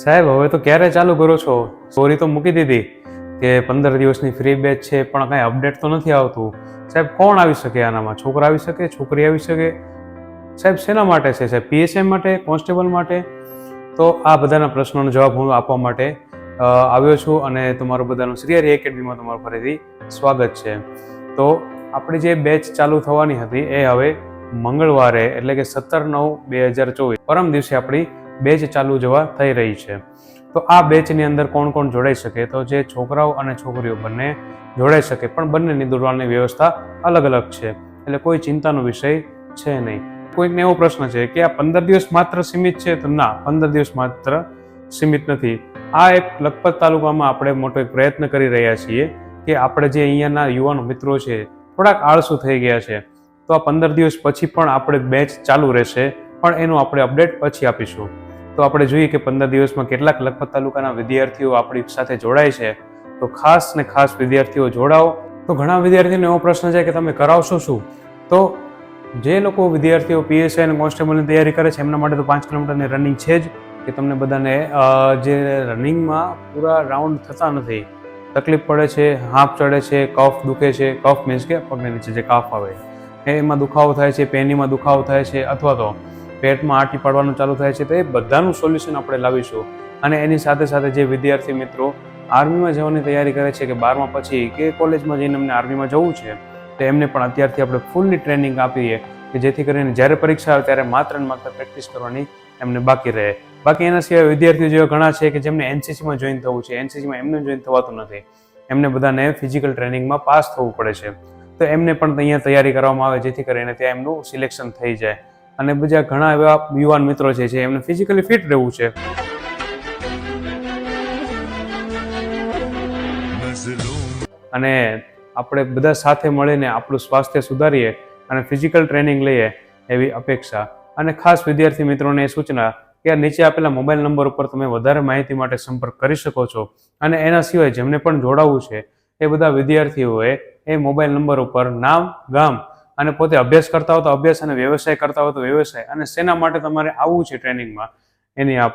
સાહેબ હવે તો ક્યારે ચાલુ કરો છો? સ્ટોરી તો મૂકી દીધી કે 15 દિવસની ફ્રી બેચ છે, પણ કાંઈ અપડેટ તો નથી આવતું. સાહેબ કોણ આવી શકે આનામાં? છોકરા આવી શકે, છોકરી આવી શકે? સાહેબ શેના માટે છે? સાહેબ પીએસઆઈ માટે, કોન્સ્ટેબલ માટે? તો આ બધાના પ્રશ્નોનો જવાબ હું આપવા માટે આવ્યો છું અને તમારું બધાનું શ્રીહરિ એકેડમીમાં તમારું ફરીથી સ્વાગત છે. તો આપણી જે બેચ ચાલુ થવાની હતી એ હવે મંગળવારે એટલે કે 17/9/2024 પરમ દિવસે આપણી બેચ ચાલુ જવા થઈ રહી છે. તો આ બેચની અંદર કોણ કોણ જોડાઈ શકે? તો જે છોકરાઓ અને છોકરીઓ બંને જોડાઈ શકે, પણ બંનેની દોડવાની વ્યવસ્થા અલગ અલગ છે, એટલે કોઈ ચિંતાનો વિષય છે નહીં. કોઈકને એવો પ્રશ્ન છે કે આ 15 દિવસ માત્ર સીમિત છે, તો ના, 15 દિવસ માત્ર સીમિત નથી. આ એક લખપત તાલુકામાં આપણે મોટો એક પ્રયત્ન કરી રહ્યા છીએ કે આપણે જે અહીંયાના યુવાનો મિત્રો છે થોડાક આળસુ થઈ ગયા છે, તો આ 15 દિવસ પછી પણ આપણે બેચ ચાલુ રહેશે, પણ એનું આપણે અપડેટ પછી આપીશું. તો આપણે જોઈએ કે 15 દિવસમાં કેટલાક લખપત તાલુકાના વિદ્યાર્થીઓ આપણી સાથે જોડાય છે. તો ખાસ ને ખાસ વિદ્યાર્થીઓ જોડાઓ. તો ઘણા વિદ્યાર્થીઓને એવો પ્રશ્ન છે કે તમે કરાવશો શું? તો જે લોકો વિદ્યાર્થીઓ પીએસઆઈ અને કોન્સ્ટેબલની તૈયારી કરે છે એમના માટે તો 5 કિલોમીટરની રનિંગ છે જ, કે તમને બધાને જે રનિંગમાં પૂરા રાઉન્ડ થતા નથી, તકલીફ પડે છે, હાંફ ચડે છે, કફ દુખે છે. કફ મીન્સ કે પગની નીચે જે કાફ આવે એમાં દુખાવો થાય છે, પેનીમાં દુખાવો થાય છે, અથવા તો પેટમાં આંટી પાડવાનું ચાલુ થાય છે. તો એ બધાનું સોલ્યુશન આપણે લાવીશું. અને એની સાથે સાથે જે વિદ્યાર્થી મિત્રો આર્મીમાં જવાની તૈયારી કરે છે કે 12મા પછી કે કોલેજમાં જઈને અમને આર્મીમાં જવું છે, તો એમને પણ અત્યારથી આપણે ફૂલની ટ્રેનિંગ આપીએ કે જેથી કરીને જ્યારે પરીક્ષા આવે ત્યારે માત્ર ને માત્ર પ્રેક્ટિસ કરવાની એમને બાકી રહે. બાકી એના સિવાય વિદ્યાર્થીઓ જેવા ઘણા છે કે જેમને એનસીસીમાં જોઈન થવું છે, એનસીસીમાં એમને જોઈન થવાતું નથી, એમને બધાને ફિઝિકલ ટ્રેનિંગમાં પાસ થવું પડે છે. તો એમને પણ અહીંયા તૈયારી કરવામાં આવે જેથી કરીને ત્યાં એમનું સિલેક્શન થઈ જાય. અને બીજા ઘણા એવા યુવાન મિત્રો છે જે એમને ફિઝિકલી ફિટ રહેવું છે. અને આપણે બધા સાથે મળીને આપણું સ્વાસ્થ્ય સુધારીએ અને ફિઝિકલ ટ્રેનિંગ લઈએ એવી અપેક્ષા. અને ખાસ વિદ્યાર્થી મિત્રોને એ સૂચના કે નીચે આપેલા મોબાઈલ નંબર ઉપર તમે વધારે માહિતી માટે સંપર્ક કરી શકો છો. અને એના સિવાય જેમને પણ જોડાવવું છે એ બધા વિદ્યાર્થીઓએ એ મોબાઈલ નંબર ઉપર નામ, ગામ અને પોતે અભ્યાસ કરતા હોય તો અભ્યાસ અને વ્યવસાય કરતા હોય તો વ્યવસાય અને શેના માટે તમારે આવવું છે ટ્રેનિંગમાં એની આપ